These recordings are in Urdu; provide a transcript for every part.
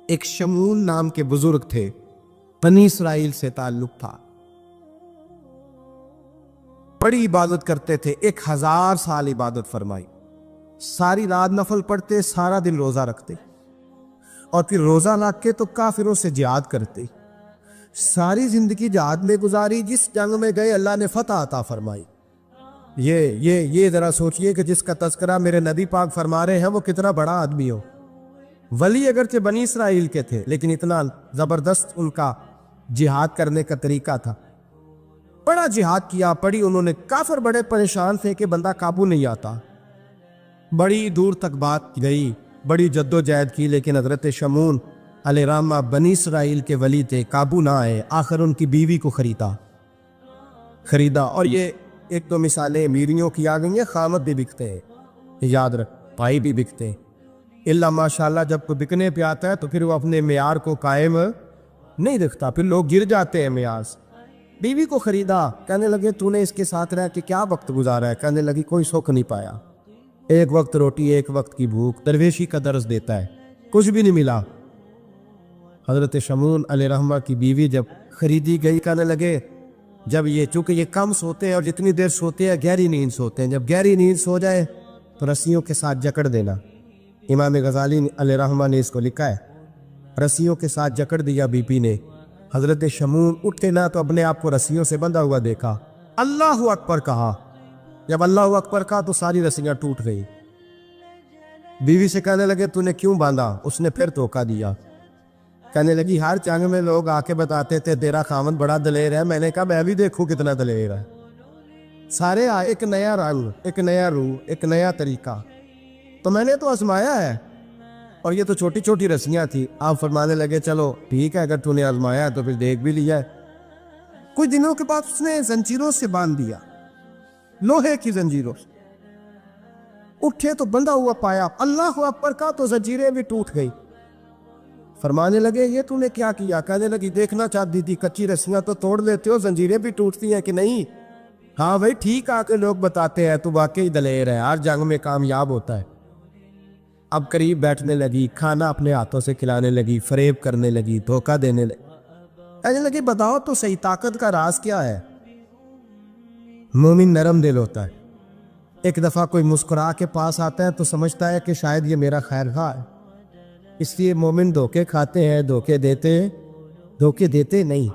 ایک شمون نام کے بزرگ تھے، بنی اسرائیل سے تعلق تھا، بڑی عبادت کرتے تھے، 1000 سال عبادت فرمائی، ساری رات نفل پڑھتے، سارا دن روزہ رکھتے، اور پھر روزہ رکھ کے تو کافروں سے جہاد کرتے، ساری زندگی جہاد میں گزاری، جس جنگ میں گئے اللہ نے فتح عطا فرمائی۔ یہ ذرا سوچئے کہ جس کا تذکرہ میرے نبی پاک فرما رہے ہیں وہ کتنا بڑا آدمی ہو۔ ولی اگرچہ بنی اسرائیل کے تھے لیکن اتنا زبردست ان کا جہاد کرنے کا طریقہ تھا، بڑا جہاد کیا، پڑی انہوں نے، کافر بڑے پریشان تھے کہ بندہ قابو نہیں آتا، بڑی دور تک بات گئی، بڑی جد و جہد کی، لیکن حضرت شمون علیہ رحمہ بنی اسرائیل کے ولی تھے، قابو نہ آئے، آخر ان کی بیوی کو خریدا۔ اور یہ ایک دو مثالیں امیریوں کی آ گئی ہیں، خامد بھی بکتے ہیں، یاد رکھ، بھائی بھی بکتے ہیں، اللہ ماشاءاللہ جب کوئی بکنے پہ آتا ہے تو پھر وہ اپنے معیار کو قائم نہیں رکھتا، پھر لوگ گر جاتے ہیں معیار سے۔ بیوی کو خریدا، کہنے لگے تو نے اس کے ساتھ رہ کے کیا وقت گزارا ہے؟ کہنے لگی کوئی سکھ نہیں پایا، ایک وقت روٹی ایک وقت کی بھوک، درویشی کا درس دیتا ہے، کچھ بھی نہیں ملا۔ حضرت شمون علیہ رحمہ کی بیوی جب خریدی گئی، کہنے لگے جب چونکہ یہ کم سوتے ہیں اور جتنی دیر سوتے ہیں گہری نیند سوتے ہیں، جب گہری نیند سو جائے تو رسیوں کے ساتھ جکڑ دینا۔ امام غزالی علیہ رحمہ نے اس کو لکھا ہے، رسیوں کے ساتھ جکڑ دیا بی پی نے۔ حضرت شمون اٹھے نہ تو اپنے آپ کو رسیوں سے بندھا ہوا دیکھا، اللہ اکبر کہا، جب اللہ اکبر کہا تو ساری رسیاں ٹوٹ گئی۔ بیوی سے کہنے لگے تو نے کیوں باندھا؟ اس نے پھر دھوکہ دیا، کہنے لگی ہر جنگ میں لوگ آ کے بتاتے تھے تیرا خامد بڑا دلیر ہے، میں نے کہا میں بھی دیکھوں کتنا دلیر ہے۔ سارے آئے، ایک نیا رنگ، ایک نیا روح، ایک نیا طریقہ، تو میں نے تو آزمایا ہے، اور یہ تو چھوٹی چھوٹی رسیاں تھی۔ آپ فرمانے لگے چلو ٹھیک ہے، اگر تو نے آزمایا ہے تو پھر دیکھ بھی لیا ہے۔ کچھ دنوں کے بعد اس نے زنجیروں سے باندھ دیا، لوہے کی زنجیروں سے، اٹھے تو بندھا ہوا پایا، اللہ اکبر کا تو زنجیریں بھی ٹوٹ گئی۔ فرمانے لگے یہ تو نے کیا کیا؟ کہنے لگی دیکھنا چاہتی تھی، کچی رسیاں تو توڑ لیتے ہو، زنجیریں بھی ٹوٹتی ہیں کہ نہیں؟ ہاں بھائی ٹھیک آ کے لوگ بتاتے ہیں تو واقعی دلیر ہے، ہر جنگ میں کامیاب ہوتا ہے۔ اب قریب بیٹھنے لگی، کھانا اپنے ہاتھوں سے کھلانے لگی، فریب کرنے لگی، دھوکہ دینے لگی۔ کہنے لگی بتاؤ تو صحیح طاقت کا راز کیا ہے؟ مومن نرم دل ہوتا ہے، ایک دفعہ کوئی مسکرا کے پاس آتا ہے تو سمجھتا ہے کہ شاید یہ میرا خیر خواہ ہے، اس لیے مومن دھوکے کھاتے ہیں، دھوکے دیتے نہیں۔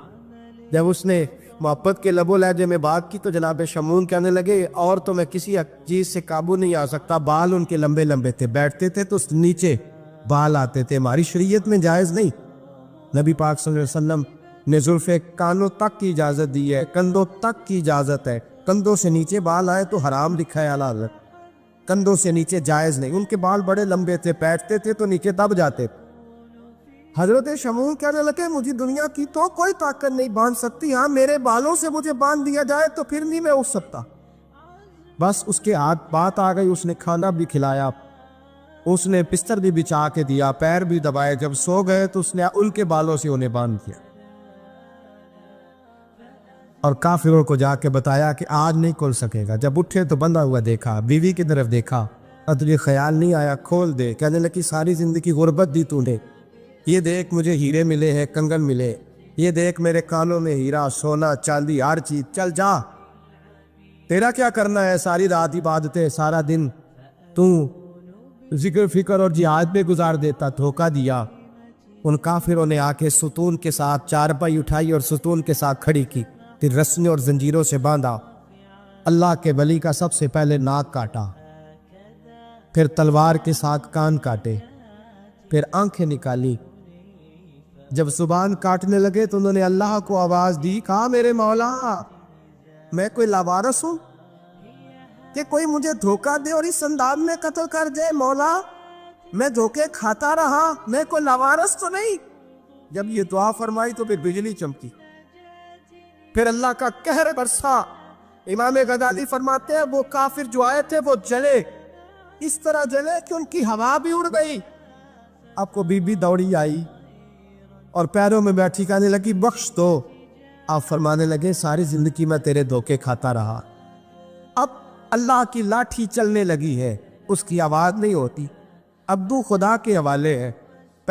جب اس نے محبت کے لب و لہجے میں بات کی تو جناب شمون کہنے لگے اور تو میں کسی چیز سے قابو نہیں آ سکتا، بال ان کے لمبے لمبے تھے، بیٹھتے تھے تو نیچے بال آتے تھے، ہماری شریعت میں جائز نہیں۔ نبی پاک صلی اللہ علیہ وسلم نے زلفے کانوں تک کی اجازت دی ہے، کندھوں تک کی اجازت ہے، کندھوں سے نیچے بال آئے تو حرام لکھا ہے اعلیٰ حضرت، کندھوں سے نیچے جائز نہیں۔ ان کے بال بڑے لمبے تھے، بیٹھتے تھے تو نیچے دب جاتے۔ حضرت شمون کہنے لگے مجھے دنیا کی تو کوئی طاقت نہیں باندھ سکتی، ہاں میرے بالوں سے مجھے باندھ دیا جائے تو پھر نہیں میں اٹھ سکتا۔ بس اس کے ہاتھ بات آ گئی، اس نے کھانا بھی کھلایا، اس نے بستر بھی بچھا کے دیا، پیر بھی دبائے، جب سو گئے تو اس نے ان کے بالوں سے انہیں باندھ دیا، اور کافروں کو جا کے بتایا کہ آج نہیں کھل سکے گا۔ جب اٹھے تو بندھا ہوا دیکھا، بیوی کی طرف دیکھا، اور تجھے خیال نہیں آیا کھول دے؟ کہنے لگی ساری زندگی غربت دی تو نے، یہ دیکھ مجھے ہیرے ملے ہیں، کنگن ملے، یہ دیکھ میرے کانوں میں ہیرا، سونا، چاندی، ہر چیز، چل جا، تیرا کیا کرنا ہے؟ ساری رات عبادتیں، سارا دن تو ذکر فکر اور جہاد پہ گزار دیتا، دھوکہ دیا۔ ان کافروں نے آ کے ستون کے ساتھ چارپائی اٹھائی اور ستون کے ساتھ کھڑی کی، پھر رسیوں اور زنجیروں سے باندھا۔ اللہ کے ولی کا سب سے پہلے ناک کاٹا، پھر تلوار کے ساتھ کان کاٹے، پھر آنکھیں نکالی۔ جب زبان کاٹنے لگے تو انہوں نے اللہ کو آواز دی، کہا میرے مولا میں کوئی لاوارث ہوں کہ کوئی مجھے دھوکہ دے اور اس انداز میں قتل کر دے؟ مولا میں دھوکے کھاتا رہا، میں کوئی لاوارث تو نہیں۔ جب یہ دعا فرمائی تو پھر بجلی چمکی، پھر اللہ کا قہر برسا۔ امام غزالی فرماتے ہیں وہ کافر جو آئے تھے وہ جلے، اس طرح جلے کہ ان کی ہوا بھی اڑ گئی۔ آپ کو بی بی دوڑی آئی اور پیروں میں بیٹھی، کہنے لگی بخش دو۔ آپ فرمانے لگے ساری زندگی میں تیرے دھوکے کھاتا رہا، اب اللہ کی لاٹھی چلنے لگی ہے، اس کی آواز نہیں ہوتی، ابدو خدا کے حوالے ہے،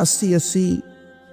80-80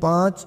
5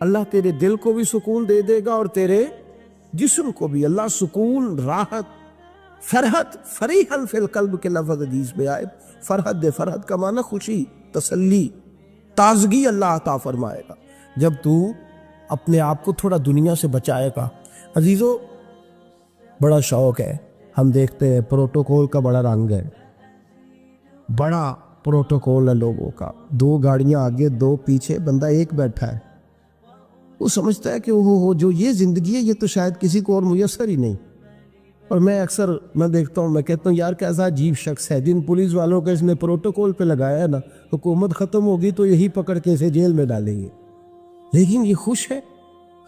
اللہ تیرے دل کو بھی سکون دے دے گا اور تیرے جسم کو بھی. اللہ سکون، راحت، فرحت، فریحاً فی القلب کے لفظ حدیث میں آئے. فرحت دے، فرحت کا معنی خوشی، تسلی، تازگی اللہ عطا فرمائے گا جب تو اپنے آپ کو تھوڑا دنیا سے بچائے گا. عزیزو، بڑا شوق ہے، ہم دیکھتے ہیں پروٹوکول کا بڑا رنگ ہے، بڑا پروٹوکول ہے لوگوں کا. 2 گاڑیاں آگے 2 پیچھے، بندہ ایک بیٹھا ہے. وہ سمجھتا ہے کہ وہ جو یہ زندگی ہے یہ تو شاید کسی کو اور میسر ہی نہیں. اور میں دیکھتا ہوں، میں کہتا ہوں یار کیسا عجیب شخص ہے. جن پولیس والوں کا اس نے پروٹوکول پہ لگایا ہے نا، حکومت ختم ہوگی تو یہی پکڑ کے اسے جیل میں ڈالیں گے، لیکن یہ خوش ہے.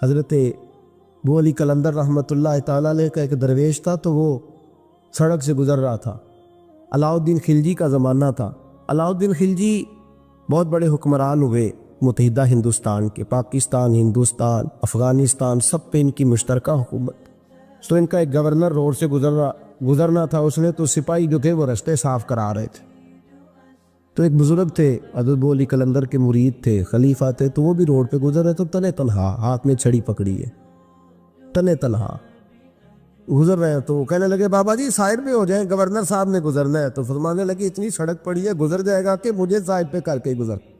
حضرت ابو علی قلندر رحمۃ اللہ تعالیٰ علیہ کا ایک درویش تھا، تو وہ سڑک سے گزر رہا تھا. علاؤ الدین خلجی کا زمانہ تھا. علاؤ الدین خلجی بہت بڑے حکمران ہوئے متحدہ ہندوستان کے. پاکستان، ہندوستان، افغانستان، سب پہ ان کی مشترکہ حکومت. تو ان کا ایک گورنر روڈ سے گزرنا تھا، اس نے تو سپاہی جو تھے وہ رستے صاف کرا رہے تھے. تو ایک بزرگ تھے، حضرت ابو علی قلندر کے مرید تھے، خلیفہ تھے، تو وہ بھی روڈ پہ گزر رہے. تو تنے تنہا، ہاتھ میں چھڑی پکڑی ہے، تنے تنہا گزر رہے ہیں. تو وہ کہنے لگے بابا جی سائڈ پہ ہو جائیں، گورنر صاحب نے گزرنا ہے. تو فرمانے لگے اتنی سڑک پڑی ہے، گزر جائے گا کہ مجھے سائڈ پہ کر کے گزر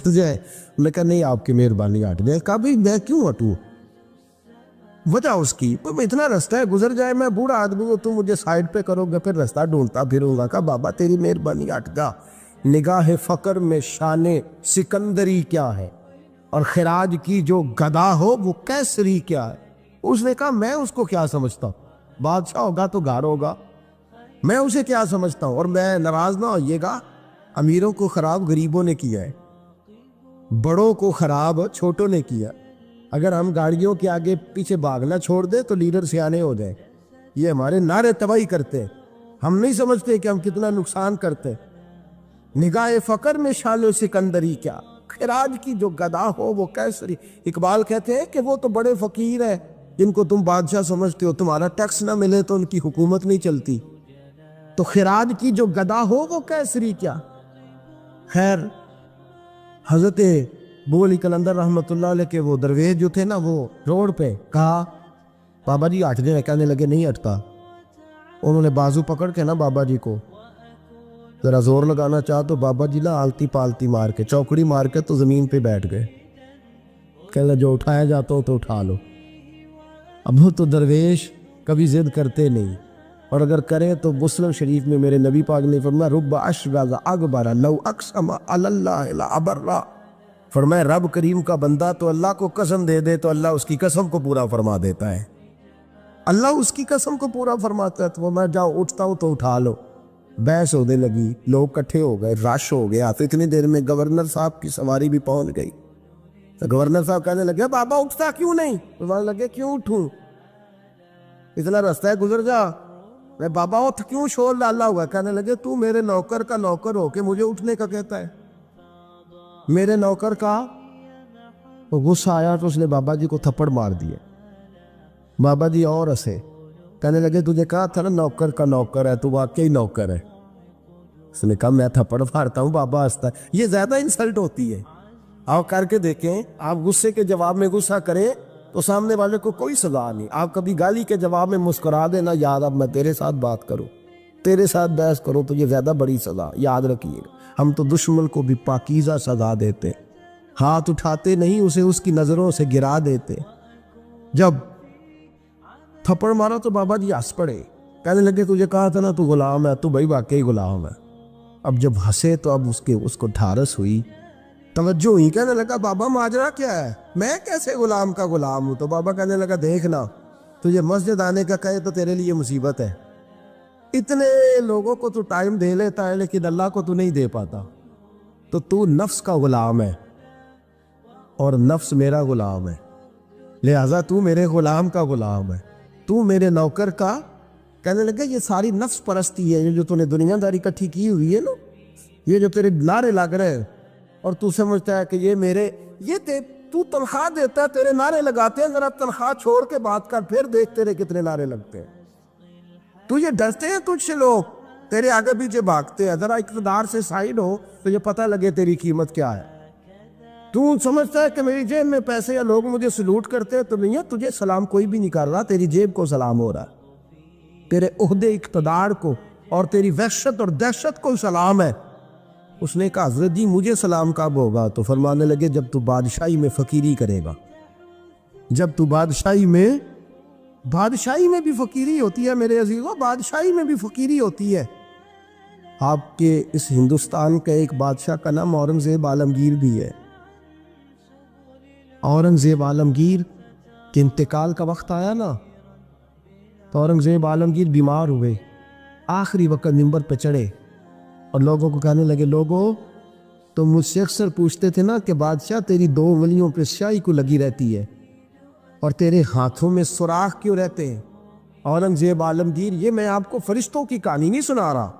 جائے. میں نے کہا نہیں، آپ کی مہربانی ہٹ جائے. کہا بھائی میں کیوں ہٹوں؟ وجہ اس کی اتنا رستہ ہے، گزر جائے، میں بوڑھا آدمی ہوں، تم مجھے سائڈ پہ کرو گے، پھر رستہ ڈھونڈتا پھروں گا. کہا بابا تیری مہربانی ہٹ گا. نگاہ فقر میں شان سکندری کیا ہے، اور خراج کی جو گدا ہو وہ کیسری کیا ہے. اس نے کہا میں اس کو کیا سمجھتا ہوں، بادشاہ ہوگا تو گھر ہوگا، میں اسے کیا سمجھتا ہوں. اور میں ناراض نہ ہوئیے گا، امیروں کو خراب غریبوں نے کیا ہے، بڑوں کو خراب چھوٹوں نے کیا. اگر ہم گاڑیوں کے آگے پیچھے بھاگنا چھوڑ دیں تو لیڈر سیانے ہو جائیں. یہ ہمارے نعرے تباہی کرتے ہیں، ہم نہیں سمجھتے کہ ہم کتنا نقصان کرتے. نگاہ فقر میں شان و سکندری کیا، خراج کی جو گدا ہو وہ کیسری. اقبال کہتے ہیں کہ وہ تو بڑے فقیر ہیں جن کو تم بادشاہ سمجھتے ہو، تمہارا ٹیکس نہ ملے تو ان کی حکومت نہیں چلتی. تو خراج کی جو گدا ہو وہ کیسری کیا. خیر، حضرت ابو علی قلندر رحمۃ اللہ علیہ کے وہ درویش جو تھے نا، وہ روڈ پہ کہا بابا جی ہٹ جائیں. کہنے لگے نہیں ہٹتا. انہوں نے بازو پکڑ کے نا بابا جی کو ذرا زور لگانا چاہا تو بابا جی نا آلتی پالتی مار کے، چوکڑی مار کے تو زمین پہ بیٹھ گئے. کہنے جو اٹھایا جاتا ہو تو اٹھا لو. اب وہ تو درویش کبھی ضد کرتے نہیں، اور اگر کریں تو مسلم شریف میں میرے نبی پاک نے فرمایا رب اشغاز اکبر لو اقسم علی اللہ لابرہ. فرمایا رب کریم کا بندہ تو اللہ کو قسم دے دے تو اللہ اس کی قسم کو پورا فرما دیتا ہے. اللہ اس کی قسم کو پورا فرماتا ہے. تو میں جاؤ اٹھتا ہوں تو اٹھا لو. بحث ہونے لگی، لوگ کٹھے ہو گئے، رش ہو گیا. تو اتنی دیر میں گورنر صاحب کی سواری بھی پہنچ گئی. تو گورنر صاحب کہنے لگے بابا اٹھتا کیوں نہیں؟ فرمانے لگے کیوں اٹھوں، اتنا رستہ ہے گزر جا. میں بابا اٹھ کیوں شور ڈالا ہوا؟ کہنے لگے تو میرے نوکر کا نوکر ہو کے مجھے اٹھنے کا کہتا ہے. میرے نوکر کا غصہ آیا تو اس نے بابا جی کو تھپڑ مار دیا. بابا جی اور ہنسے، کہنے لگے تجھے کہا تھا نا نوکر کا نوکر ہے، تو واقعی نوکر ہے. اس نے کہا میں تھپڑ مارتا ہوں. بابا ہنستا ہے. یہ زیادہ انسلٹ ہوتی ہے. آپ کر کے دیکھیں، آپ غصے کے جواب میں غصہ کریں تو سامنے والے کو کوئی سزا نہیں. آپ کبھی گالی کے جواب میں مسکرا دینا، یاد اب میں تیرے ساتھ بات کروں، تیرے ساتھ بحث کروں، تو یہ زیادہ بڑی سزا. یاد رکھیے گا، ہم تو دشمن کو بھی پاکیزہ سزا دیتے، ہاتھ اٹھاتے نہیں، اسے اس کی نظروں سے گرا دیتے. جب تھپڑ مارا تو بابا جی ہنس پڑے. کہنے لگے تجھے کہا تھا نا تو غلام ہے. تو بھائی واقعی غلام ہے. اب جب ہنسے تو اب اس کو ڈھارس ہوئی، توجہ ہوئی. کہنے لگا بابا ماجرا کیا ہے، میں کیسے غلام کا غلام ہوں؟ تو بابا کہنے لگا دیکھنا، تجھے مسجد آنے کا کہے تو تیرے لیے مصیبت ہے. اتنے لوگوں کو تو ٹائم دے لیتا ہے لیکن اللہ کو تو نہیں دے پاتا. تو نفس کا غلام ہے اور نفس میرا غلام ہے، لہذا تو میرے غلام کا غلام ہے، تو میرے نوکر کا. کہنے لگا یہ ساری نفس پرستی ہے، یہ جو تو نے دنیا داری کٹھی کی ہوئی ہے نا، یہ جو تیرے نعرے لگ رہے ہیں اور تو سمجھتا ہے کہ یہ میرے، تو تنخواہ دیتا ہے، تیرے نعرے لگاتے ہیں. ذرا تنخواہ چھوڑ کے بات کر، پھر دیکھ تیرے کتنے نعرے لگتے ہیں. تجھے ڈرتے ہیں تجھ سے لوگ، تیرے آگے پیچھے بھاگتے ہیں. ذرا اقتدار سے سائڈ ہو تو یہ پتہ لگے تیری قیمت کیا ہے. تو سمجھتا ہے کہ میری جیب میں پیسے یا لوگ مجھے سلوٹ کرتے ہیں تو نہیں ہے، تجھے سلام کوئی بھی نہیں کر رہا، تیری جیب کو سلام ہو رہا ہے، تیرے عہدے اقتدار کو اور تیری وحشت اور دہشت کو سلام ہے۔ اس نے کہا حضرت جی مجھے سلام کب ہوگا؟ تو فرمانے لگے جب تو بادشاہی میں فقیری کرے گا، جب تو بادشاہی میں بھی فقیری ہوتی ہے میرے عزیزوں، بادشاہی میں بھی فقیری ہوتی ہے۔ آپ کے اس ہندوستان کا ایک بادشاہ کا نام اورنگزیب عالمگیر بھی ہے۔ اورنگزیب عالمگیر کے انتقال کا وقت آیا نا، تو اورنگزیب عالمگیر بیمار ہوئے، آخری وقت منبر پہ چڑھے اور لوگوں کو کہنے لگے لوگوں تو مجھ سے اکثر پوچھتے تھے نا کہ بادشاہ تیری دو انگلیوں پہ سیاہی کو لگی رہتی ہے اور تیرے ہاتھوں میں سوراخ کیوں رہتے ہیں؟ اورنگزیب عالمگیر یہ میں آپ کو فرشتوں کی کہانی نہیں سنا رہا،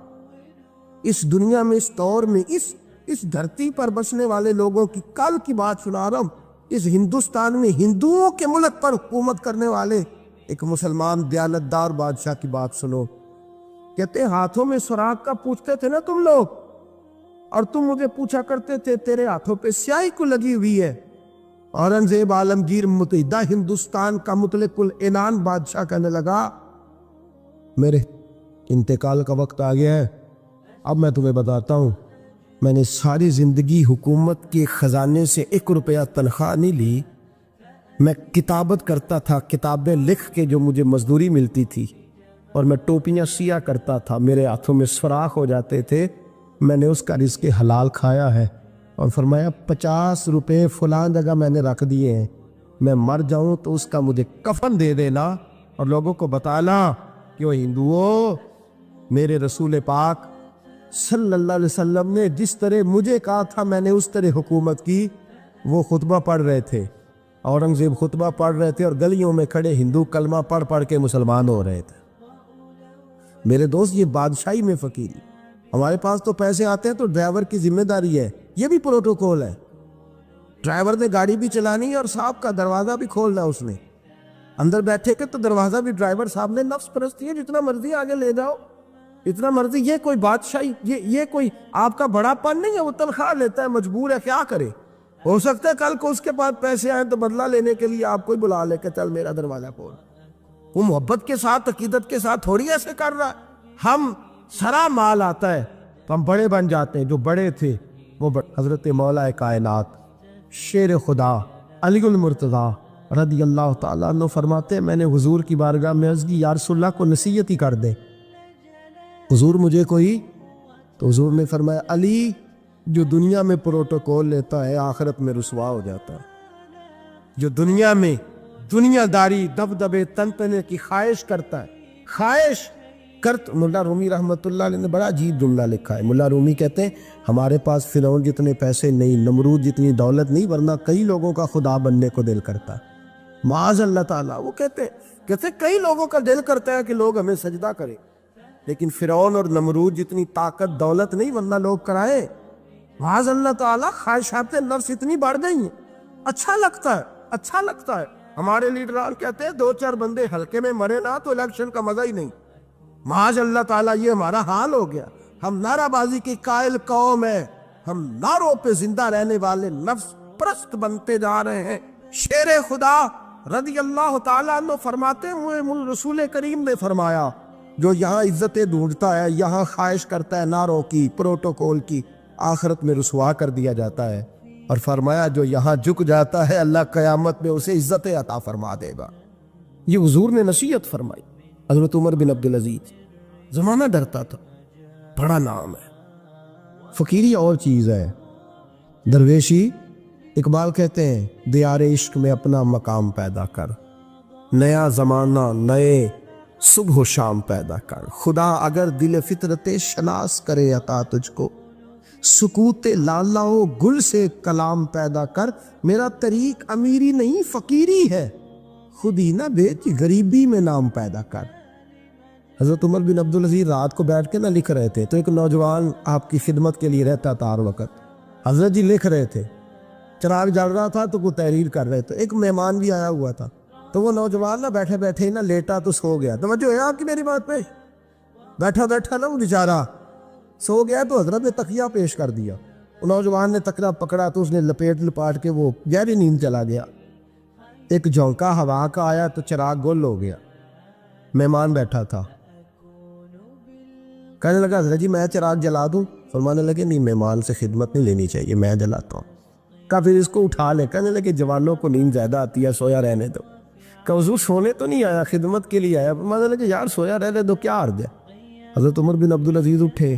اس دنیا میں اس دور میں اس دھرتی پر بسنے والے لوگوں کی کل کی بات سنا رہا ہوں۔ اس ہندوستان میں ہندوؤں کے ملک پر حکومت کرنے والے ایک مسلمان دیانتدار بادشاہ کی بات سنو۔ کہتے ہاتھوں میں سوراخ کا پوچھتے تھے نا تم لوگ، اور تم مجھے پوچھا کرتے تھے تیرے ہاتھوں پہ سیاہی کو لگی ہوئی ہے۔ اورنگزیب عالمگیر متحدہ ہندوستان کا مطلق العنان بادشاہ کہنے لگا میرے انتقال کا وقت آ گیا ہے، اب میں تمہیں بتاتا ہوں، میں نے ساری زندگی حکومت کے خزانے سے 1 روپیہ تنخواہ نہیں لی، میں کتابت کرتا تھا، کتابیں لکھ کے جو مجھے مزدوری ملتی تھی، اور میں ٹوپیاں سیا کرتا تھا، میرے ہاتھوں میں سوراخ ہو جاتے تھے، میں نے اس کا رزق حلال کھایا ہے۔ اور فرمایا 50 روپے فلاں جگہ میں نے رکھ دیے ہیں، میں مر جاؤں تو اس کا مجھے کفن دے دینا اور لوگوں کو بتانا کہ وہ ہندوؤں میرے رسول پاک صلی اللہ علیہ وسلم نے جس طرح مجھے کہا تھا میں نے اس طرح حکومت کی۔ وہ خطبہ پڑھ رہے تھے، اورنگزیب خطبہ پڑھ رہے تھے اور گلیوں میں کھڑے ہندو کلمہ پڑھ پڑھ کے مسلمان ہو رہے تھے۔ میرے دوست یہ بادشاہی میں فقیری، ہمارے پاس تو پیسے آتے ہیں تو ڈرائیور کی ذمہ داری ہے، یہ بھی پروٹوکول ہے، ڈرائیور نے گاڑی بھی چلانی ہے اور صاحب کا دروازہ بھی کھولنا ہے، اس نے اندر بیٹھے کے تو دروازہ بھی ڈرائیور صاحب نے، نفس پرستی ہے، جتنا مرضی آگے لے جاؤ، اتنا مرضی، یہ کوئی بادشاہی، یہ کوئی آپ کا بڑا پن نہیں ہے، وہ تنخواہ لیتا ہے، مجبور ہے، کیا کرے؟ ہو سکتا ہے کل کو اس کے پاس پیسے آئیں تو بدلہ لینے کے لیے آپ کو ہی بلا لے کہ چل میرا دروازہ کھول۔ وہ محبت کے ساتھ عقیدت کے ساتھ تھوڑی ایسے کر رہا ہے۔ ہم سرا مال آتا ہے تو ہم بڑے بن جاتے ہیں، جو بڑے تھے وہ حضرت مولا کائنات شیر خدا علی المرتضیٰ رضی اللہ تعالیٰ عنہ فرماتے ہیں میں نے حضور کی بارگاہ میں عرض کی یا رسول اللہ کو نصیحت ہی کر دے، حضور مجھے کوئی، تو حضور نے فرمایا علی جو دنیا میں پروٹوکول لیتا ہے آخرت میں رسوا ہو جاتا ہے، جو دنیا میں دنیا داری دبدبے تنتنے کی خواہش کرتا ہے، خواہش کرت۔ ملا رومی رحمۃ اللہ علیہ نے بڑا عجیب جملہ لکھا ہے، ملا رومی کہتے ہیں ہمارے پاس فرعون جتنے پیسے نہیں، نمرود جتنی دولت نہیں، ورنہ کئی لوگوں کا خدا بننے کو دل کرتا ہے، معاذ اللہ تعالیٰ۔ وہ کہتے کئی لوگوں کا دل کرتا ہے کہ لوگ ہمیں سجدہ کریں، لیکن فرعون اور نمرود جتنی طاقت دولت نہیں، ورنہ لوگ کرائیں، معاذ اللہ تعالیٰ۔ خواہشات نفس اتنی بڑھ گئی ہیں، اچھا لگتا ہے۔ ہمارے لیڈران کہتے ہیں 2-4 بندے ہلکے میں مرے نہ تو الیکشن کا مزہ ہی نہیں، معاذ اللہ تعالیٰ یہ ہمارا حال ہو گیا۔ ہم نعرہ بازی کی قائل قوم ہے، ہم نعروں پہ زندہ رہنے والے نفس پرست بنتے جا رہے ہیں۔ شیر خدا رضی اللہ تعالیٰ عنہ فرماتے ہوئے رسول کریم نے فرمایا جو یہاں عزتیں ڈھونڈتا ہے، یہاں خواہش کرتا ہے نعروں کی، پروٹوکول کی، آخرت میں رسوا کر دیا جاتا ہے، اور فرمایا جو یہاں جھک جاتا ہے اللہ قیامت میں اسے عزتیں عطا فرما دے گا۔ یہ حضور نے نصیحت فرمائی۔ حضرت عمر بن عبدالعزیز، زمانہ ڈرتا تھا، بڑا نام ہے۔ فقیری اور چیز ہے، درویشی۔ اقبال کہتے ہیں دیار عشق میں اپنا مقام پیدا کر، نیا زمانہ نئے صبح و شام پیدا کر، خدا اگر دل فطرت شناس کرے عطا تجھ کو، سکوت لالا و گل سے کلام پیدا کر، میرا طریق امیری نہیں فقیری ہے، خود ہی نہ بیچ غریبی میں نام پیدا کر۔ حضرت عمر بن عبدالعزیز رات کو بیٹھ کے نہ لکھ رہے تھے، تو ایک نوجوان آپ کی خدمت کے لیے رہتا تھا ہر وقت، حضرت جی لکھ رہے تھے، چراغ جل رہا تھا تو وہ تحریر کر رہے تھے، ایک مہمان بھی آیا ہوا تھا، تو وہ نوجوان نہ بیٹھے بیٹھے نہ لیٹا تو سو گیا۔ توجہ ہے آپ کی میری بات پہ؟ بیٹھا نا وہ بیچارہ سو گیا، تو حضرت نے تکیہ پیش کر دیا، نوجوان نے تکڑا پکڑا تو اس نے لپاٹ کے وہ گہری نیند چلا گیا۔ ایک جھونکا ہوا کا آیا تو چراغ گل ہو گیا۔ مہمان بیٹھا تھا، کہنے لگا حضرت جی میں چراغ جلا دوں؟ فرمانے لگے نہیں، مہمان سے خدمت نہیں لینی چاہیے، میں جلاتا ہوں۔ کہا پھر اس کو اٹھا لے۔ کہنے لگے جوانوں کو نیند زیادہ آتی ہے، سویا رہنے دو۔ کہ حضور سونے تو نہیں آیا، خدمت کے لیے آیا۔ فرمانے لگے یار سویا رہنے دو، کیا عرض ہے۔ حضرت عمر بن عبدالعزیز اٹھے،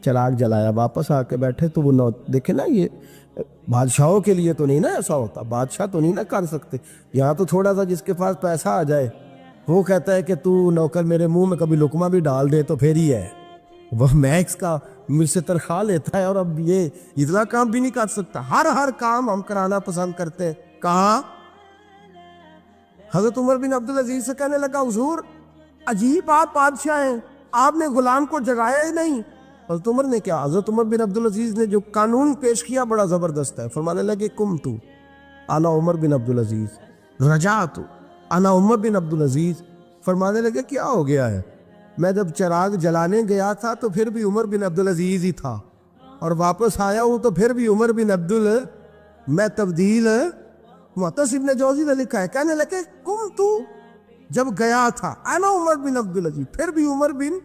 چراغ جلایا، واپس آ کے بیٹھے تو وہ دیکھے نا، یہ بادشاہوں کے لیے تو نہیں نا ایسا ہوتا، بادشاہ تو نہیں نا کر سکتے، یہاں تو تھوڑا سا جس کے پاس پیسہ آ جائے وہ کہتا ہے کہ تو نوکر میرے منہ میں کبھی لقمہ بھی ڈال دے تو پھر ہی ہے، وہ میکس کا مجھ سے تنخواہ لیتا ہے، اور اب یہ اتنا کام بھی نہیں کر سکتا۔ ہر کام ہم کرانا پسند کرتے ہیں۔ کہاں؟ حضرت عمر بن عبدالعزیز سے کہنے لگا حضور عجیب آپ بادشاہ ہیں، آپ نے غلام کو جگایا ہی نہیں۔ حضرت عمر نے کیا؟ حضرت عمر بن عبدالعزیز نے جو قانون پیش کیا بڑا زبردست ہے۔ فرمانے لگے قمت انا عمر بن عبدالعزیز رجعت انا عمر بن عبدالعزیز۔ فرمانے لگے کیا ہو گیا ہے؟ میں جب چراغ جلانے گیا تھا تو پھر بھی عمر بن عبدالعزیز ہی تھا، اور واپس آیا ہوں تو پھر بھی عمر بن میں تبدیل۔ معتصم نے جوزی نے لکھا ہے، کہنے لگے قمت جب گیا تھا انا عمر بن عبدالعزیز، پھر بھی عمر بن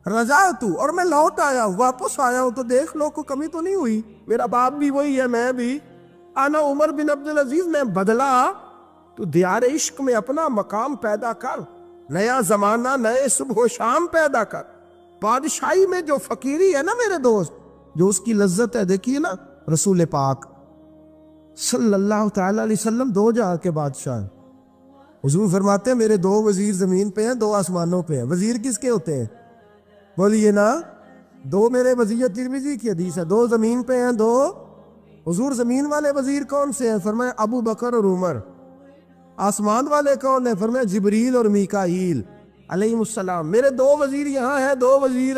رجعت، اور میں لوٹ آیا ہوں، واپس آیا ہوں تو دیکھ لو کوئی کمی تو نہیں ہوئی، میرا باپ بھی وہی ہے، میں بھی انا عمر بن عبدالعزیز، میں بدلا تو دیار عشق میں اپنا مقام پیدا کر، نیا زمانہ نئے صبح و شام پیدا کر۔ بادشاہی میں جو فقیری ہے نا میرے دوست، جو اس کی لذت ہے، دیکھیے نا رسول پاک صلی اللہ تعالی علیہ وسلم دو جہاں کے بادشاہ ہیں۔ حضور فرماتے ہیں میرے دو وزیر زمین پہ ہیں، دو آسمانوں پہ ہیں۔ وزیر کس کے ہوتے ہیں؟ بولیے نا، دو میرے وزیر ترمذی کی حدیث ہے، دو زمین پہ ہیں، دو۔ حضور زمین والے وزیر کون سے ہیں؟ فرمایا ابو بکر اور عمر۔ آسمان والے کون ہیں؟ فرمایا جبریل اور میکائیل علیہ السلام۔ میرے دو وزیر یہاں ہیں، دو وزیر۔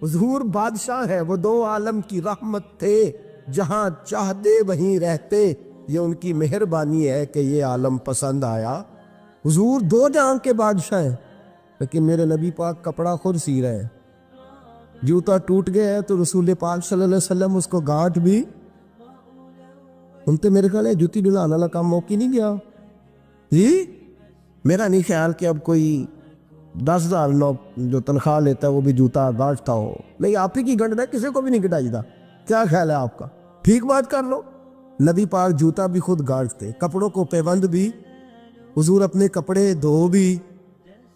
حضور بادشاہ ہے، وہ دو عالم کی رحمت تھے، جہاں چاہتے وہیں رہتے، یہ ان کی مہربانی ہے کہ یہ عالم پسند آیا۔ حضور دو جہاں کے بادشاہ ہیں، لیکن میرے نبی پاک کپڑا خود سی رہے ہیں۔ جوتا ٹوٹ گیا ہے تو رسول پاک صلی اللہ علیہ وسلم اس کو گانٹھ بھی، ان تے میرے خیال ہے جوتی ڈلانے والا کام موقع نہیں گیا جی۔ میرا نہیں خیال کہ اب کوئی 10,000 جو تنخواہ لیتا ہے وہ بھی جوتا گانٹھتا ہو، نہیں آپ ہی کی گنڈ ہے، کسی کو بھی نہیں گٹائی دا۔ کیا خیال ہے آپ کا؟ ٹھیک بات کر لو۔ نبی پاک جوتا بھی خود گانٹھتے، کپڑوں کو پیوند بھی، حضور اپنے کپڑے دھو بھی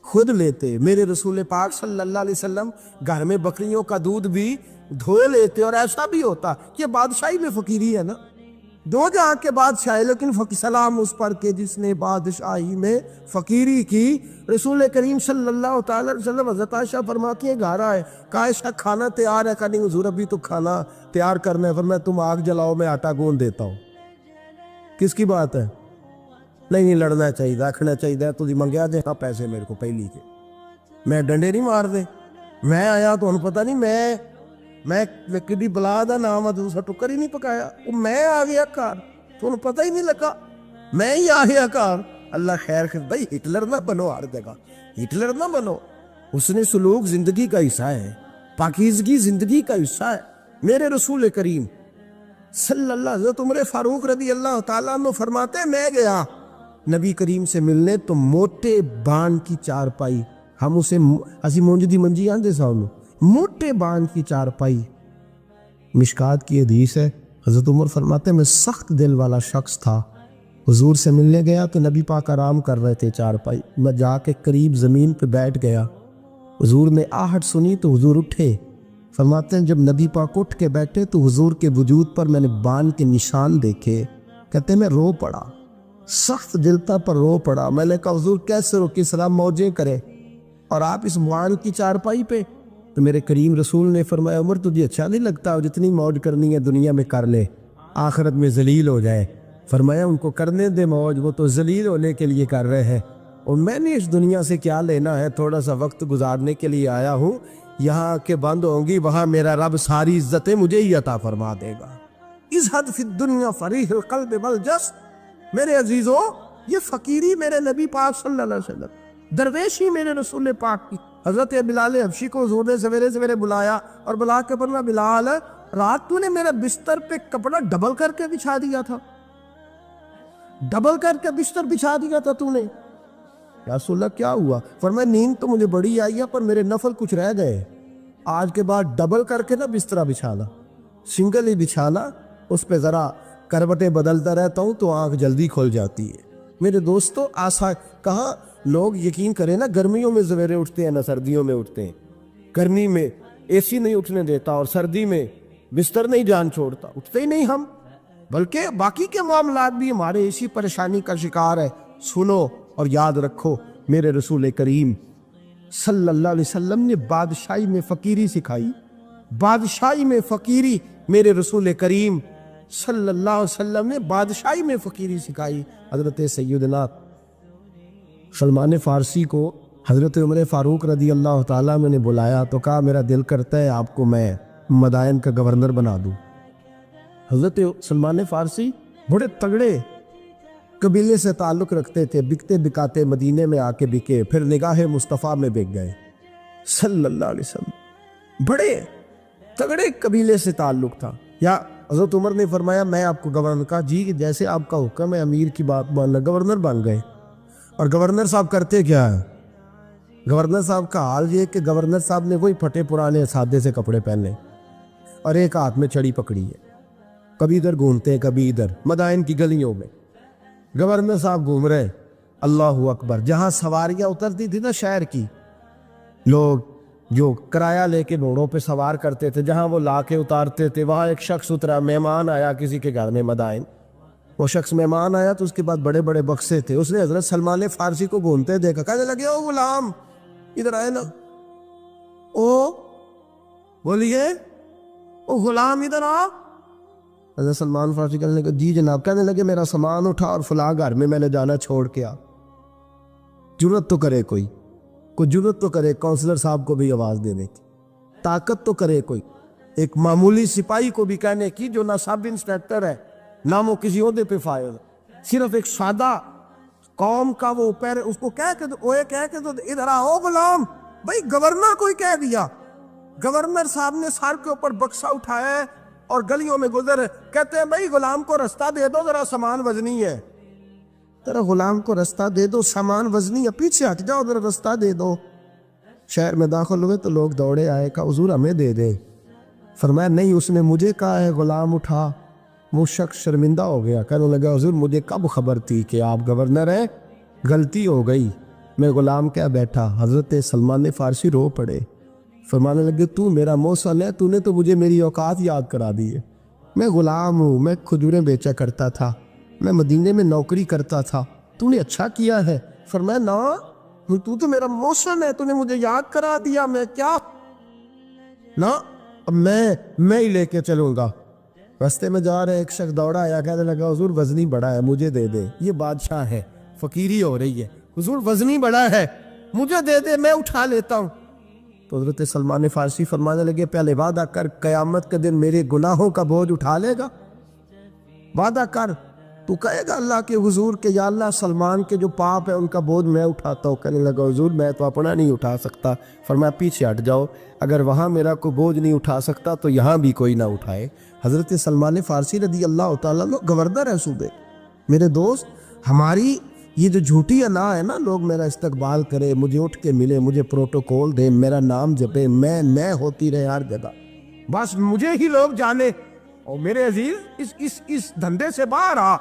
خود لیتے۔ میرے رسول پاک صلی اللہ علیہ وسلم گھر میں بکریوں کا دودھ بھی دھوئے لیتے، اور ایسا بھی ہوتا، یہ بادشاہی میں فقیری ہے نا، دو جہاں کے بادشاہ، لیکن سلام اس پر کہ جس نے بادشاہی میں فقیری کی۔ رسول کریم صلی اللہ تعالی علیہ وسلم، حضرت عائشہ فرماتی ہیں گھر آئے، کہا عائشہ کھانا تیار ہے؟ کہا نہیں حضور ابھی تو کھانا تیار کرنا ہے۔ فرمایا تم آگ جلاؤ میں آٹا گوندھ دیتا ہوں۔ کس کی بات ہے؟ نہیں لڑنا چاہیے، رکھنا چاہیے، تو منگیا دے پیسے میرے کو پہلی کے، میں ڈنڈے نہیں مار دے، میں آیا تو انہوں پتہ نہیں میں کدی بلا دا نام دوسرا ٹکر ہی نہیں پکایا، وہ میں آ گیا کار تو انہوں پتہ ہی نہیں لگا، میں ہی آ گیا کار۔ اللہ خیر خیر، بھائی ہٹلر نہ بنو، ہر جگہ ہٹلر نہ بنو۔ حسن سلوک زندگی کا حصہ ہے، پاکیزگی زندگی کا حصہ ہے۔ میرے رسول کریم صلی اللہ، حضرت عمر فاروق رضی اللہ تعالیٰ عنہ فرماتے ہیں میں گیا نبی کریم سے ملنے تو موٹے بان کی چارپائی، ہم اسے اسی مونجدی منجی آندے سامنے، موٹے بان کی چارپائی، مشکات کی حدیث ہے۔ حضرت عمر فرماتے ہیں میں سخت دل والا شخص تھا، حضور سے ملنے گیا تو نبی پاک آرام کر رہے تھے چارپائی، میں جا کے قریب زمین پہ بیٹھ گیا، حضور نے آہٹ سنی تو حضور اٹھے۔ فرماتے ہیں جب نبی پاک اٹھ کے بیٹھے تو حضور کے وجود پر میں نے بان کے نشان دیکھے، کہتے ہیں میں رو پڑا، سخت دلتا پر رو پڑا۔ میں نے کہا حضور کیسے رو، کس طرح موجیں کرے، اور آپ اس بان کی چارپائی پہ؟ تو میرے کریم رسول نے فرمایا عمر تجھے اچھا نہیں لگتا، جتنی موج کرنی ہے دنیا میں کر لے، آخرت میں ذلیل ہو جائے۔ فرمایا ان کو کرنے دے موج، وہ تو ذلیل ہونے کے لیے کر رہے ہیں، اور میں نے اس دنیا سے کیا لینا ہے، تھوڑا سا وقت گزارنے کے لیے آیا ہوں، یہاں کے بند ہوں گی، وہاں میرا رب ساری عزتیں مجھے ہی عطا فرما دے گا۔ ازہد فی الدنیا فریح القلب والجس۔ میرے عزیزوں، یہ فقیری میرے نبی پاک صلی اللہ علیہ وسلم، درویشی میرے رسول پاک کی۔ حضرت بلال حبشی کو حضور نے سویرے سویرے بلایا اور بلا کے فرمایا بلال رات تو نے میرا بستر پہ کپڑا ڈبل کر کے بچھا دیا تھا، ڈبل کر کے بستر بچھا دیا تھا تو نے۔ یا رسول اللہ کیا ہوا؟ فرمایا نیند تو مجھے بڑی آئی ہے پر میرے نفل کچھ رہ گئے، آج کے بعد ڈبل کر کے نہ بسترا بچھانا، سنگل ہی بچھانا، اس پہ ذرا کروٹیں بدلتا رہتا ہوں تو آنکھ جلدی کھل جاتی ہے۔ میرے دوستو کہاں لوگ یقین کریں نا، گرمیوں میں سویرے اٹھتے ہیں نہ سردیوں میں اٹھتے ہیں، گرمی میں اے سی نہیں اٹھنے دیتا اور سردی میں بستر نہیں جان چھوڑتا، اٹھتے ہی نہیں ہم، بلکہ باقی کے معاملات بھی ہمارے اسی پریشانی کا شکار ہے۔ سنو اور یاد رکھو، میرے رسول کریم صلی اللہ علیہ وسلم نے بادشاہی میں فقیری سکھائی، بادشاہی میں فقیری، میرے رسول کریم صلی اللہ علیہ وسلم نے بادشاہی میں فقیری سکھائی۔ حضرت سیدنا سلمان فارسی کو حضرت عمر فاروق رضی اللہ تعالیٰ نے بلایا تو کہا میرا دل کرتا ہے آپ کو میں مدائن کا گورنر بنا دوں۔ حضرت سلمان فارسی بڑے تگڑے قبیلے سے تعلق رکھتے تھے، بکتے بکاتے مدینے میں آ کے بکے، پھر نگاہ مصطفیٰ میں بک گئے صلی اللہ علیہ وسلم، بڑے تگڑے قبیلے سے تعلق تھا۔ یا حضرت عمر نے فرمایا میں آپ کو گورنر کا جی جیسے آپ کا حکم ہے، امیر کی بات ماننا، گورنر بن گئے۔ اور گورنر صاحب کرتے کیا ہے؟ گورنر صاحب کا حال یہ کہ گورنر صاحب نے وہی پھٹے پرانے سادے سے کپڑے پہنے اور ایک ہاتھ میں چھڑی پکڑی ہے، کبھی ادھر گھومتے ہیں کبھی ادھر، مدائن کی گلیوں میں گورنر صاحب گھوم رہے، اللہ اکبر۔ جہاں سواریاں اترتی تھی نا شہر کی، لوگ جو کرایہ لے کے گھوڑوں پہ سوار کرتے تھے، جہاں وہ لا کے اتارتے تھے، وہاں ایک شخص اترا، مہمان آیا کسی کے گھر میں مدائن، وہ شخص مہمان آیا تو اس کے بعد بڑے بڑے بکسے تھے، اس نے حضرت سلمان فارسی کو گھومتے دیکھا، کہنے لگے او غلام ادھر آئے نا، او بولیے او غلام ادھر آ۔ حضرت سلمان فارسی کہنے لگے جی جناب، کہنے لگے میرا سامان اٹھا اور فلاں گھر میں نے جانا چھوڑ کے آ۔ جرت تو کرے کوئی جرت تو کرے کونسلر صاحب کو بھی آواز دینے کی، طاقت تو کرے کوئی، ایک معمولی سپاہی کو بھی کہنے کی جو نہ سب انسپیکٹر ہے نہ وہ کسی عہدے پہ فائز، صرف ایک سادہ قوم کا وہ پیر، اس کو کہہ کے تو ادھر آؤ غلام، بھائی گورنر کوئی کہہ دیا۔ گورنر صاحب نے سر کے اوپر بکسا اٹھایا اور گلیوں میں گزر، کہتے ہیں بھائی غلام کو رستہ دے دو، ذرا سامان وزنی ہے، ذرا غلام کو رستہ دے دو، سامان وزنی ہے، پیچھے ہٹ جاؤ، ذرا رستہ دے دو۔ شہر میں داخل ہوئے تو لوگ دوڑے آئے، کہا حضور ہمیں دے دے۔ فرمایا نہیں، اس نے مجھے کہا ہے غلام اٹھا۔ وہ شخص شرمندہ ہو گیا، کہنے لگا حضور مجھے کب خبر تھی کہ آپ گورنر ہیں، غلطی ہو گئی، میں غلام کیا بیٹھا۔ حضرت سلمان فارسی رو پڑے، فرمانے لگے تو میرا محسن ہے، تو نے تو مجھے میری اوقات یاد کرا دی ہے، میں غلام ہوں، میں کھجوریں بیچا کرتا تھا، میں مدینے میں نوکری کرتا تھا، تو نے اچھا کیا ہے۔ فرمایا نا تو میرا محسن ہے، تو نے مجھے یاد کرا دیا، میں کیا نا، اب میں ہی لے کے چلوں گا۔ رستے میں جا رہے ایک شخص دوڑا آیا، کہنے لگا حضور وزنی بڑا ہے مجھے دے دے، یہ بادشاہ ہے، فقیری ہو رہی ہے، حضور وزنی بڑا ہے مجھے دے دے، میں اٹھا لیتا ہوں۔ تو حضرت سلمان فارسی فرمانے لگے پہلے وعدہ کر قیامت کے دن میرے گناہوں کا بوجھ اٹھا لے گا، وعدہ کر، تو کہے گا اللہ کے حضور کہ یا اللہ سلمان کے جو پاپ ہے ان کا بوجھ میں اٹھاتا ہوں۔ کہنے لگا حضور میں تو اپنا نہیں اٹھا سکتا۔ فرمایا پیچھے ہٹ جاؤ، اگر وہاں میرا کوئی بوجھ نہیں اٹھا سکتا تو یہاں بھی کوئی نہ اٹھائے۔ حضرت سلمان فارسی رضی اللہ تعالیٰ عنہ گورنر ہے صوبے۔ میرے دوست ہماری یہ جو جھوٹی انا ہے نا، لوگ میرا استقبال کرے، مجھے اٹھ کے ملے، مجھے پروٹوکول دے، میرا نام جپے، میں ہوتی رہے ہر جگہ، بس مجھے ہی لوگ جانے۔ اور میرے عزیز اس دھندے سے باہر آ،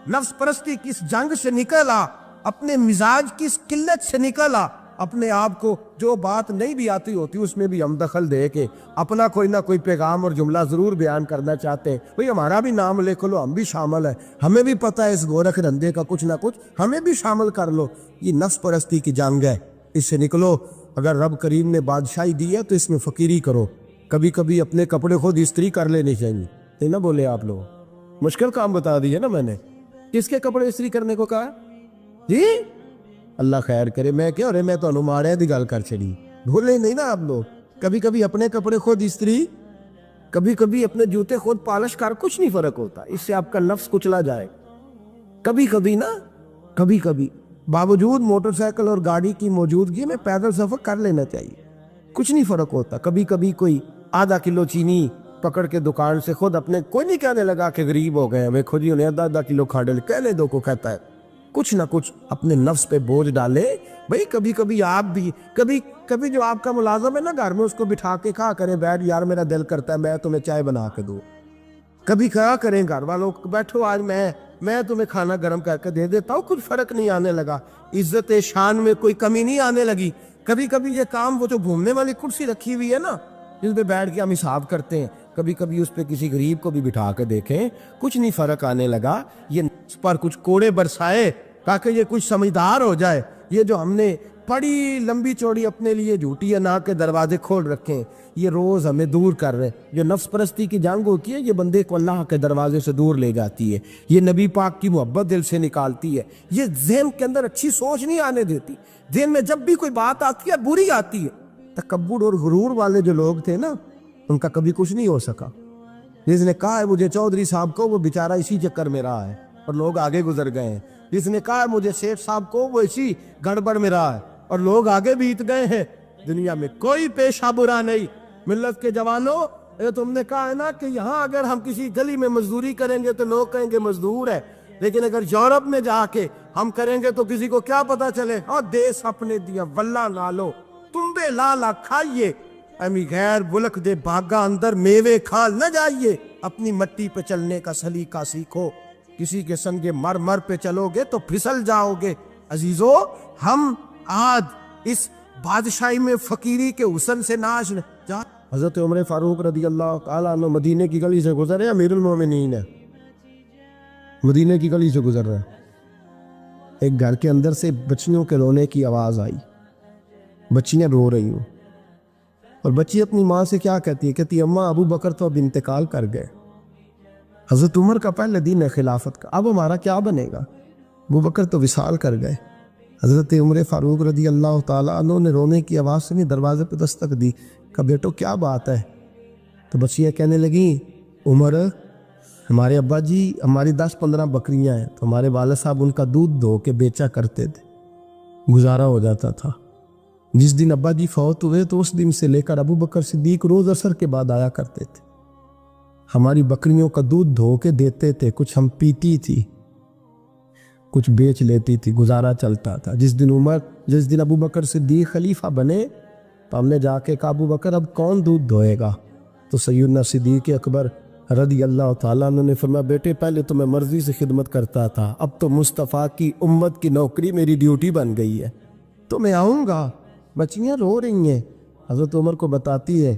نفس پرستی کی اس جنگ سے نکل آ، اپنے مزاج کی اس قلت سے نکل آ، اپنے آپ کو جو بات نہیں بھی آتی ہوتی اس میں بھی ہم دخل دے کے اپنا کوئی نہ کوئی پیغام اور جملہ ضرور بیان کرنا چاہتے ہیں۔ بھئی ہمارا بھی نام لے لو، ہم بھی شامل ہیں، ہمیں بھی پتہ ہے اس گورکھ دھندے کا کچھ نہ کچھ، ہمیں بھی شامل کر لو۔ یہ نفس پرستی کی جنگ ہے، اس سے نکلو۔ اگر رب کریم نے بادشاہی دی ہے تو اس میں فقیری کرو، کبھی کبھی اپنے کپڑے خود استری کر لینے چاہیے، نہیں نہ بولے آپ لوگ، مشکل کام بتا دی ہے نا میں نے، کس کے کپڑے استری کرنے کو کہا جی؟ اللہ خیر کرے، میں کیا رہے، میں تو انمارے دی گل کر چڑی، بھولے نہیں نا آپ لوگ، کبھی کبھی اپنے کپڑے خود استری، کبھی کبھی اپنے جوتے خود پالش کر، کچھ نہیں فرق ہوتا، اس سے آپ کا نفس کچلا جائے۔ کبھی کبھی نا، کبھی کبھی باوجود موٹر سائیکل اور گاڑی کی موجودگی میں پیدل سفر کر لینا چاہیے، کچھ نہیں فرق ہوتا۔ کبھی کبھی کوئی آدھا کلو چینی پکڑ کے دکان سے خود اپنے کوئی نہیں کہنے لگا کہ غریب ہو گئے ہمیں، خود ہی انہیں آدھا آدھا کلو کھانڈے کہنے دو کو کہتا ہے کچھ نہ کچھ اپنے نفس پہ بوجھ ڈالے. بھئی کبھی کبھی آپ بھی کبھی جو آپ کا ملازم ہے نا گھر میں، اس کو بٹھا کے کھا کریں، بیٹھ یار میرا دل کرتا ہے میں تمہیں چائے بنا کے دوں. کبھی کہا کریں گھر والوں بیٹھو آج میں تمہیں کھانا گرم کر کے دے دیتا ہوں، کچھ فرق نہیں آنے لگا، عزت شان میں کوئی کمی نہیں آنے لگی. کبھی کبھی یہ کام وہ جو گھومنے والی کرسی رکھی ہوئی ہے نا جس پہ بیٹھ کے ہم حساب کرتے ہیں، کبھی کبھی اس پہ کسی غریب کو بھی بٹھا کے دیکھیں، کچھ نہیں فرق آنے لگا. یہ اس پر کچھ کوڑے برسائے تاکہ یہ کچھ سمجھدار ہو جائے. یہ جو ہم نے بڑی لمبی چوڑی اپنے لیے جھوٹی انا کے دروازے کھول رکھے ہیں، یہ روز ہمیں دور کر رہے ہیں. جو نفس پرستی کی جنگ ہوتی ہے یہ بندے کو اللہ کے دروازے سے دور لے جاتی ہے، یہ نبی پاک کی محبت دل سے نکالتی ہے، یہ ذہن کے اندر اچھی سوچ نہیں آنے دیتی. ذہن میں جب بھی کوئی بات آتی ہے بری آتی ہے. تکبر اور غرور والے جو لوگ تھے نا ان کا کبھی کچھ نہیں ہو سکا. جس نے کہا ہے مجھے چودھری صاحب کو، وہ بیچارہ اسی چکر میں رہا ہے اور لوگ آگے گزر گئے ہیں. جس نے کہا ہے مجھے شیخ صاحب کو، وہ اسی گڑبڑ میں رہا ہے اور لوگ آگے بیت گئے ہیں. دنیا میں کوئی پیشہ برا نہیں. ملت کے جوانوں، یہ تم نے کہا ہے نا کہ یہاں اگر ہم کسی گلی میں مزدوری کریں گے تو لوگ کہیں گے مزدور ہے، لیکن اگر یورپ میں جا کے ہم کریں گے تو کسی کو کیا پتا چلے؟ اور دیس اپنے دیا واللہ نالو تم بے لالا کھائیے، امی غیر ملک دے باغا اندر میوے کھال نہ جائیے. اپنی مٹی پہ چلنے کا سلیقہ سیکھو، کسی کے سنگ مر پہ چلو گے تو پھسل جاؤ گے. عزیزو، ہم آج اس بادشاہی میں فقیری کے حسن سے ناز جا. حضرت عمر فاروق رضی اللہ تعالیٰ عنہ مدینے کی گلی سے گزر رہے، امیر المومنین ہے، مدینے کی گلی سے گزر رہے. ایک گھر کے اندر سے بچیوں کے رونے کی آواز آئی، بچیاں رو رہی ہوں، اور بچی اپنی ماں سے کیا کہتی ہے؟ کہتی اماں ابو بکر تو اب انتقال کر گئے. حضرت عمر کا پہلے دن ہے خلافت کا، اب ہمارا کیا بنے گا؟ ابو بکر تو وصال کر گئے. حضرت عمر فاروق رضی اللہ تعالیٰ عنہ نے رونے کی آواز سے دروازے پہ دستک دی. کہا بیٹو کیا بات ہے؟ تو بچیاں کہنے لگیں عمر ہمارے ابا جی ہماری 10-15 بکریاں ہیں، تو ہمارے والد صاحب ان کا دودھ دھو کے بیچا کرتے تھے، گزارا ہو جاتا تھا. جس دن ابا جی فوت ہوئے تو اس دن سے لے کر ابو بکر صدیق روز عصر کے بعد آیا کرتے تھے، ہماری بکریوں کا دودھ دھو کے دیتے تھے، کچھ ہم پیتی تھی، کچھ بیچ لیتی تھی، گزارا چلتا تھا. جس دن ابو بکر صدیق خلیفہ بنے تو ہم نے جا کے کہا ابو بکر اب کون دودھ دھوئے گا؟ تو سیدنا صدیق اکبر رضی اللہ تعالیٰ عنہ نے فرمایا بیٹے پہلے تو میں مرضی سے خدمت کرتا تھا، اب تو مصطفیٰ کی امت کی نوکری میری ڈیوٹی بن گئی ہے، تو میں آؤں گا. بچیاں رو رہی ہیں، حضرت عمر کو بتاتی ہے،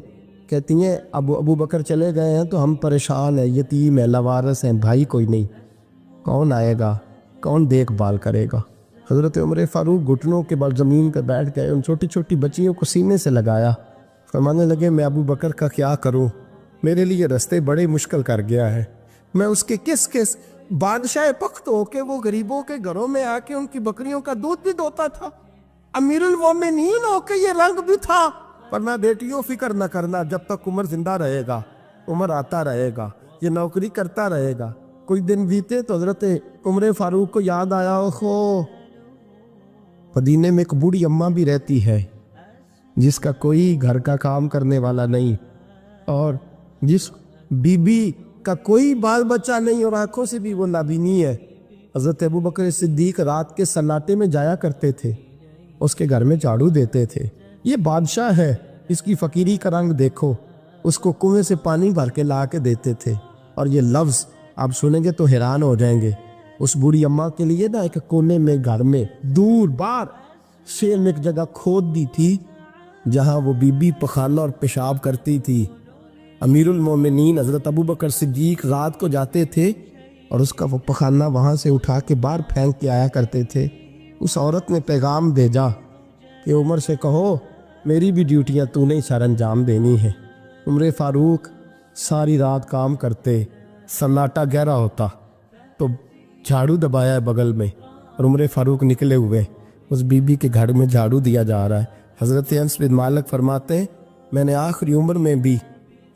کہتی ہیں ابو بکر چلے گئے ہیں تو ہم پریشان ہیں، یتیم ہے، لاوارث ہیں، بھائی کوئی نہیں، کون آئے گا، کون دیکھ بھال کرے گا؟ حضرت عمر فاروق گھٹنوں کے بل زمین پہ بیٹھ گئے، ان چھوٹی چھوٹی بچیوں کو سینے سے لگایا، فرمانے لگے میں ابو بکر کا کیا کروں، میرے لیے رستے بڑے مشکل کر گیا ہے، میں اس کے کس بادشاہ پخت ہو کے وہ غریبوں کے گھروں میں آ کے ان کی بکریوں کا دودھ بھی دوتا تھا، امیر المومنین ہو کے یہ رنگ بھی تھا. پر میں بیٹیوں فکر نہ کرنا، جب تک عمر زندہ رہے گا، عمر آتا رہے گا، یہ نوکری کرتا رہے گا. کوئی دن بیتے تو حضرت عمر فاروق کو یاد آیا مدینے میں ایک بوڑھی اماں بھی رہتی ہے جس کا کوئی گھر کا کام کرنے والا نہیں، اور جس بی بی کا کوئی بال بچہ نہیں، اور آنکھوں سے بھی وہ نابینی ہے. حضرت ابو بکر صدیق رات کے سناٹے میں جایا کرتے تھے، اس کے گھر میں جھاڑو دیتے تھے. یہ بادشاہ ہے، اس کی فقیری کا رنگ دیکھو، اس کو کنویں سے پانی بھر کے لا کے دیتے تھے. اور یہ لفظ آپ سنیں گے تو حیران ہو جائیں گے. اس بوڑھی اماں کے لیے نا ایک کونے میں گھر میں دور بار شیر میں ایک جگہ کھود دی تھی جہاں وہ بی بی پخانہ اور پیشاب کرتی تھی. امیر المومنین حضرت ابو بکر صدیق رات کو جاتے تھے اور اس کا وہ پخانہ وہاں سے اٹھا کے باہر پھینک کے آیا کرتے تھے. اس عورت نے پیغام بھیجا کہ عمر سے کہو میری بھی ڈیوٹیاں تو نے سر انجام دینی ہے. عمر فاروق ساری رات کام کرتے، سناٹا گہرا ہوتا تو جھاڑو دبایا ہے بغل میں، اور عمر فاروق نکلے ہوئے اس بی بی کے گھر میں جھاڑو دیا جا رہا ہے. حضرت انس بن مالک فرماتے ہیں میں نے آخری عمر میں بھی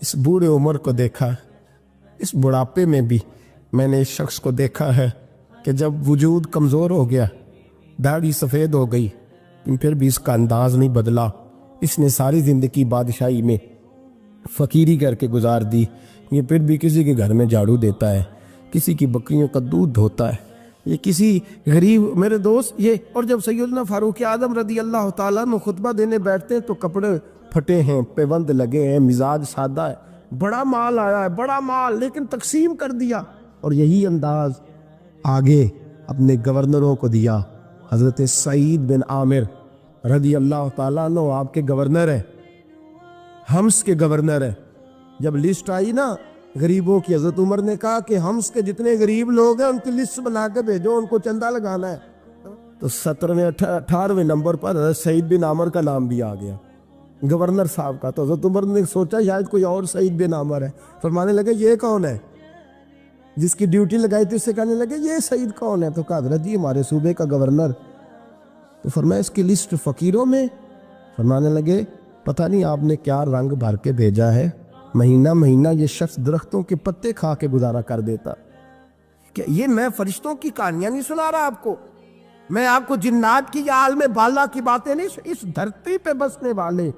اس بوڑھے عمر کو دیکھا، اس بڑھاپے میں بھی میں نے اس شخص کو دیکھا ہے کہ جب وجود کمزور ہو گیا، داڑھی سفید ہو گئی، پھر بھی اس کا انداز نہیں بدلا. اس نے ساری زندگی بادشاہی میں فقیری کر کے گزار دی. یہ پھر بھی کسی کے گھر میں جھاڑو دیتا ہے, کسی کی بکریوں کا دودھ دھوتا ہے, یہ کسی غریب میرے دوست یہ. اور جب سیدنا فاروق اعظم رضی اللہ تعالیٰ عنہ خطبہ دینے بیٹھتے ہیں تو کپڑے پھٹے ہیں, پیوند لگے ہیں, مزاج سادہ ہے, بڑا مال آیا ہے, بڑا مال, لیکن تقسیم کر دیا. اور یہی انداز آگے اپنے گورنروں کو دیا. حضرت سعید بن عامر رضی اللہ تعالیٰ عنہ آپ کے گورنر ہیں, حمص کے گورنر ہیں. جب لسٹ آئی نا غریبوں کی, حضرت عمر نے کہا کہ حمص کے جتنے غریب لوگ ہیں ان کی لسٹ بنا کے بھیجو, ان کو چندہ لگانا ہے. تو 17ویں 18ویں نمبر پر حضرت سعید بن عامر کا نام بھی آ گیا, گورنر صاحب کا. تو حضرت عمر نے سوچا شاید کوئی اور سعید بن عامر ہے. فرمانے لگے یہ کون ہے, جس کی ڈیوٹی لگائی تھی اس سے کہنے لگے یہ سعید کون ہے. تو کہا حضرت جی ہمارے صوبے کا گورنر. تو فرمایا اس کی لسٹ فقیروں میں. فرمانے لگے پتہ نہیں آپ نے کیا رنگ بھر کے بھیجا ہے, مہینہ مہینہ یہ شخص درختوں کے پتے کھا کے گزارا کر دیتا. کہ یہ میں فرشتوں کی کہانیاں نہیں سنا رہا آپ کو, میں آپ کو جنات کی یا عالم بالا کی باتیں نہیں, اس دھرتی پہ بسنے والے